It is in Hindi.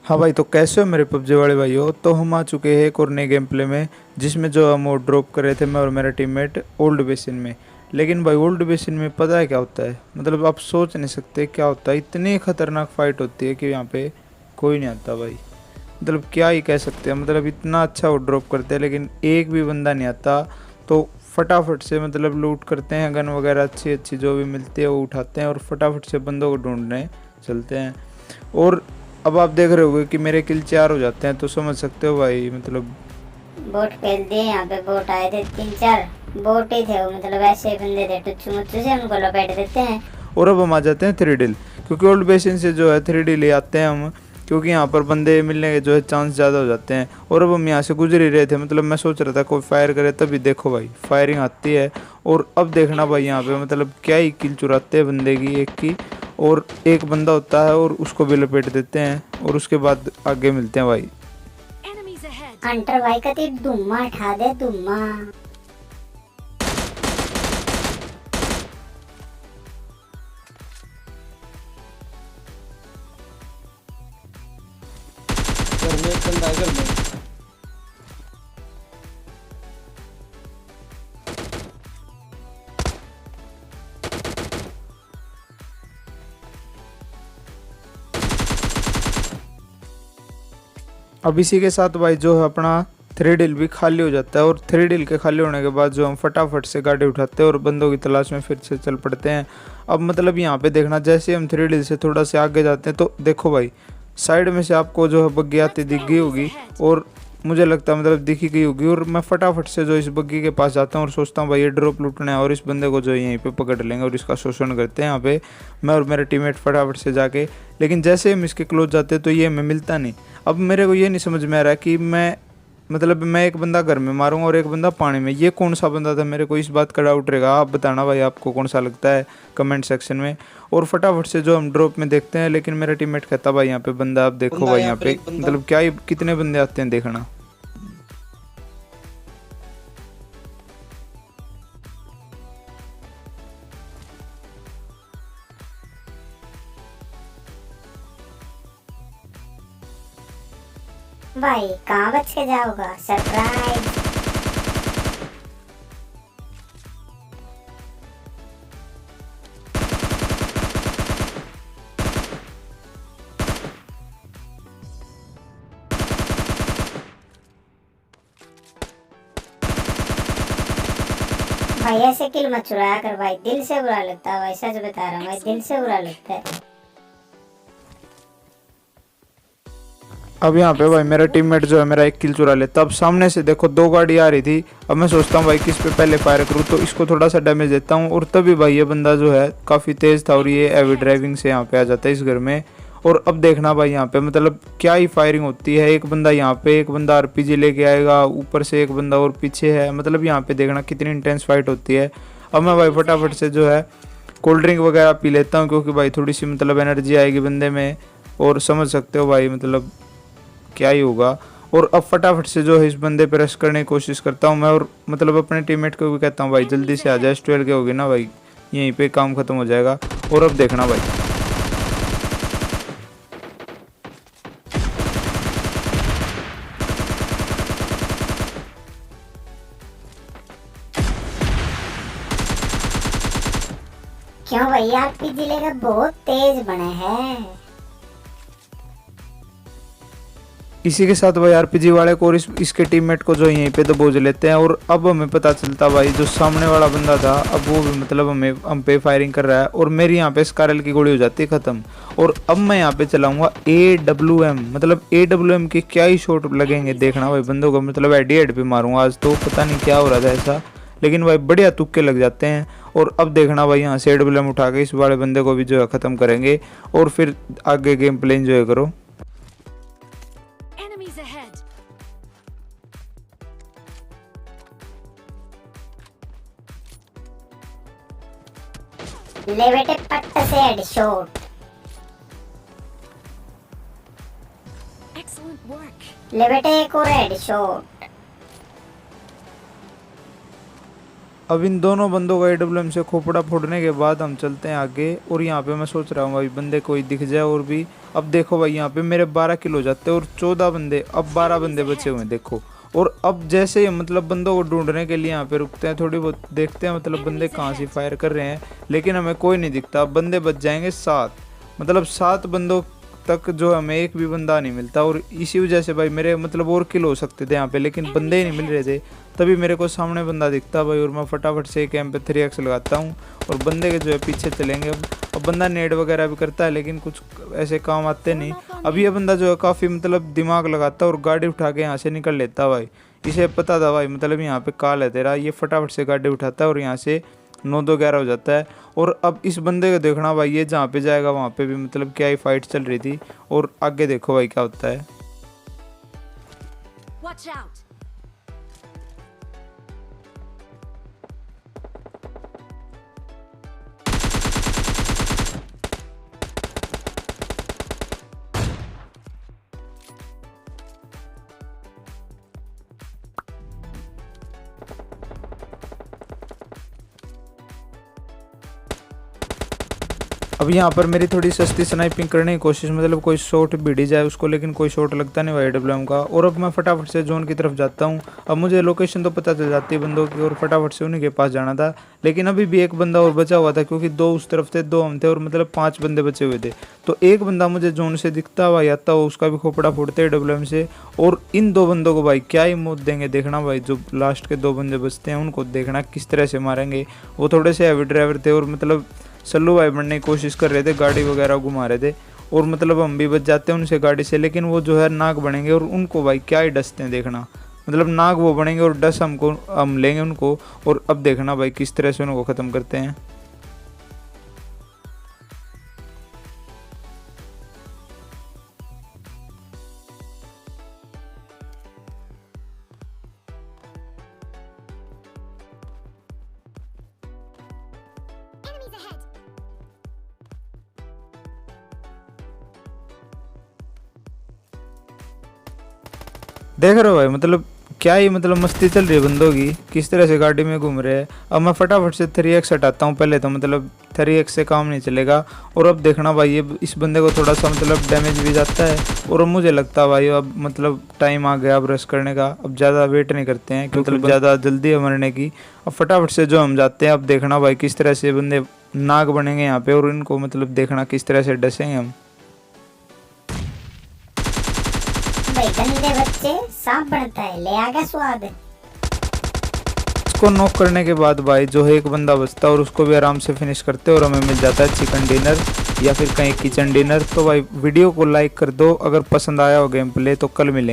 हाँ भाई, तो कैसे हो मेरे पबजी वाले भाइयों। तो हम आ चुके हैं एक और नए गेम प्ले में, जिसमें जो हम वो ड्रॉप कर रहे थे मैं और मेरा टीममेट ओल्ड बेसिन में। लेकिन भाई ओल्ड बेसिन में पता है क्या होता है, मतलब आप सोच नहीं सकते क्या होता है। इतनी खतरनाक फाइट होती है कि यहाँ पे कोई नहीं आता भाई। मतलब क्या ही कह सकते हैं, मतलब इतना अच्छा वो ड्रॉप करते हैं लेकिन एक भी बंदा नहीं आता। तो फटाफट से मतलब लूट करते हैं, गन वगैरह अच्छी अच्छी जो भी मिलती है वो उठाते हैं और फटाफट से बंदों को ढूंढने चलते हैं। और अब आप देख रहे होगे कि मेरे किल 4 हो जाते हैं, तो समझ सकते हो भाई मतलब। बोट खेल दिए। यहाँ पे बोट आए थे 3-4 बोट ही थे वो, मतलब ऐसे बंदे थे टुच्चू मुच्चू से, उनको लपेट देते हैं। और अब हम आ जाते हैं थ्री डिल, क्योंकि ओल्ड बेसिन से जो है थ्री डिल ले आते हैं हम, क्योंकि यहाँ पर बंदे मिलने के जो है चांस ज़्यादा हो जाते हैं। और अब हम यहाँ से गुजर ही रहे थे, मतलब मैं सोच रहा था कोई फायर करे, तभी देखो भाई फायरिंग आती है। और अब देखना भाई यहाँ पे मतलब क्या ही किल चुराते हैं बंदे की एक की। और एक बंदा होता है और उसको भी लपेट देते हैं, और उसके बाद आगे मिलते हैं भाई। हंटर भाई का तीर धुम्मा उठा दे धुम्मा। घर में एक बंदा है घर में। अब इसी के साथ भाई जो है अपना थ्री डिल भी खाली हो जाता है। और थ्री डिल के खाली होने के बाद जो हम फटाफट से गाड़ी उठाते हैं और बंदों की तलाश में फिर से चल पड़ते हैं। अब मतलब यहाँ पे देखना, जैसे हम थ्री डिल से थोड़ा से आगे जाते हैं तो देखो भाई साइड में से आपको जो है बग्गी आती दिख गई होगी, और मुझे लगता है मतलब दिखी गई होगी। और मैं फटाफट से जो इस बग्गी के पास जाता हूँ और सोचता हूँ भाई ये ड्रॉप लूटना है और इस बंदे को जो है यहीं पे पकड़ लेंगे और इसका शोषण करते हैं यहाँ पे मैं और मेरे टीममेट फटाफट से जाके। लेकिन जैसे हम इसके क्लोज जाते हैं तो ये हमें मिलता नहीं। अब मेरे को ये नहीं समझ में आ रहा कि मैं मतलब मैं एक बंदा घर में मारूंगा और एक बंदा पानी में, ये कौन सा बंदा था, मेरे को इस बात का डाउट रहेगा। आप बताना भाई आपको कौन सा लगता है कमेंट सेक्शन में। और फटाफट से जो हम ड्रॉप में देखते हैं, लेकिन मेरा टीममेट कहता भाई यहाँ पे बंदा, आप देखो बंदा है भाई यहाँ यहाँ पर, पे एक बंदा। मतलब क्या ही कितने बंदे आते हैं देखना। भाई कहाँ बच के जाओगा सरप्राइज। भाई ऐसे किल मत चुराया कर भाई, दिल से बुरा लगता है भाई, सच बता रहा हूँ भाई, दिल से बुरा लगता है। अब यहाँ पे भाई मेरा टीममेट जो है मेरा एक किल चुरा लेता। अब सामने से देखो दो गाड़ी आ रही थी। अब मैं सोचता हूँ भाई किस पे पहले फायर करूँ, तो इसको थोड़ा सा डैमेज देता हूँ। और तभी भाई ये बंदा जो है काफ़ी तेज़ था और ये एवी ड्राइविंग से यहाँ पे आ जाता है इस घर में। और अब देखना भाई यहाँ पे मतलब क्या ही फायरिंग होती है। एक बंदा यहाँ पे, एक बंदा आरपीजी लेके आएगा, ऊपर से एक बंदा और पीछे है। मतलब यहाँ पे देखना कितनी इंटेंस फाइट होती है। अब मैं भाई फटाफट से जो है कोल्ड ड्रिंक वगैरह पी लेता हूँ, क्योंकि भाई थोड़ी सी मतलब एनर्जी आएगी बंदे में। और समझ सकते हो भाई मतलब क्या ही होगा। और अब फटाफट से जो है इस बंदे पे रश करने की कोशिश करता हूँ मैं, और मतलब अपने टीममेट को भी कहता हूँ भाई जल्दी से आ जाए, S12 के होगी ना भाई, यहीं पे काम खत्म हो जाएगा। और अब देखना भाई क्यों भैया आपकी जिले का बहुत तेज बने हैं। इसी के साथ भाई आरपीजी वाले को और इसके टीममेट को जो यहीं पे दबोच लेते हैं। और अब हमें पता चलता भाई जो सामने वाला बंदा था अब वो भी मतलब हम पे फायरिंग कर रहा है, और मेरी यहाँ पे स्कारल की गोली हो जाती है ख़त्म। और अब मैं यहाँ पे चलाऊंगा AWM, मतलब AWM के क्या ही शॉट लगेंगे देखना भाई बंदों को, मतलब हेड पे मारूंगा आज। तो पता नहीं क्या हो रहा था ऐसा, लेकिन भाई बढ़िया तुक्के लग जाते हैं। और अब देखना भाई यहाँ से AWM उठा के इस वाले बंदे को भी जो है ख़त्म करेंगे, और फिर आगे गेम प्ले एंजॉय करो। Enemies ahead. ले बेटे पट्ट से हेडशॉट। Excellent work. ले बेटे एक और हेडशॉट। अब इन दोनों बंदों का AWM से खोपड़ा फोड़ने के बाद हम चलते हैं आगे। और यहाँ पे मैं सोच रहा हूँ भाई बंदे कोई दिख जाए और भी। अब देखो भाई यहाँ पे मेरे 12 किल हो जाते हैं और 14 बंदे, अब 12 बंदे बचे हुए हैं देखो। और अब जैसे ही मतलब बंदों को ढूंढने के लिए यहाँ पे रुकते हैं, थोड़ी बहुत देखते हैं मतलब बंदे कहाँ से फायर कर रहे हैं, लेकिन हमें कोई नहीं दिखता। अब बंदे बच जाएंगे 7, मतलब 7 बंदों तक जो हमें एक भी बंदा नहीं मिलता। और इसी वजह से भाई मेरे मतलब और किल हो सकते थे यहाँ पे, लेकिन बंदे ही नहीं मिल रहे थे। तभी मेरे को सामने बंदा दिखता भाई और मैं फटाफट से कैंप पे 3x लगाता हूँ और बंदे के जो है पीछे चलेंगे। अब बंदा नेड वगैरह भी करता है लेकिन कुछ ऐसे काम आते नहीं। अब ये बंदा जो है काफ़ी मतलब दिमाग लगाता है और गाड़ी उठा के यहाँ से निकल लेता भाई। इसे पता था भाई मतलब यहाँ पे काल है तेरा, ये फटाफट से गाड़ी उठाता है और यहाँ से 9-2-11 हो जाता है। और अब इस बंदे को देखना भाई, ये जहाँ पे जाएगा वहाँ पे भी मतलब क्या ही फाइट चल रही थी। और आगे देखो भाई क्या होता है। Watch out! अब यहाँ पर मेरी थोड़ी सस्ती स्नाइपिंग करने की कोशिश, मतलब कोई शॉट भिड़ी जाए उसको, लेकिन कोई शॉट लगता नहीं भाई AWM का। और अब मैं फटाफट से जोन की तरफ जाता हूँ। अब मुझे लोकेशन तो पता चल जाती है बंदों की और फटाफट से उन्हीं के पास जाना था। लेकिन अभी भी एक बंदा और बचा हुआ था क्योंकि 2 उस तरफ थे 2 हम थे और मतलब 5 बंदे बचे हुए थे। तो एक बंदा मुझे जोन से दिखता हुआ आता हुआ, उसका भी खोपड़ा फोड़ते AWM से। और इन 2 बंदों को भाई क्या ही मौत देंगे देखना भाई। जो लास्ट के 2 बंदे बचते हैं उनको देखना किस तरह से मारेंगे। वो थोड़े से हैवी ड्राइवर थे और मतलब सल्लू भाई बनने की कोशिश कर रहे थे, गाड़ी वगैरह घुमा रहे थे। और मतलब हम भी बच जाते हैं उनसे गाड़ी से, लेकिन वो जो है नाक बनेंगे और उनको भाई क्या ही डसते हैं देखना। मतलब नाक वो बनेंगे और डस हम लेंगे उनको। और अब देखना भाई किस तरह से उनको ख़त्म करते हैं। Enemies ahead! देख रहे हो भाई मतलब क्या ही मतलब मस्ती चल रही है बंदों की, किस तरह से गाड़ी में घूम रहे हैं। अब मैं फटाफट से 3x हटाता हूँ पहले तो, मतलब 3x से काम नहीं चलेगा। और अब देखना भाई ये इस बंदे को थोड़ा सा मतलब डैमेज भी जाता है। और अब मुझे लगता है भाई अब मतलब टाइम आ गया अब रश करने का। अब ज़्यादा वेट नहीं करते हैं क्योंकि मतलब ज़्यादा जल्दी है मरने की। अब फटाफट से जो हम जाते हैं। अब देखना भाई किस तरह से बंदे नाक बनेंगे यहाँ पे और इनको मतलब देखना किस तरह से डसेंगे हम। भाई गंदे बच्चे, सांप बनता है, ले आ गया स्वाद। इसको नॉक करने के बाद भाई जो है एक बंदा बचता है और उसको भी आराम से फिनिश करते हैं और हमें मिल जाता है चिकन डिनर या फिर कहीं किचन डिनर। तो भाई वीडियो को लाइक कर दो अगर पसंद आया हो गेम प्ले, तो कल मिलेंगे।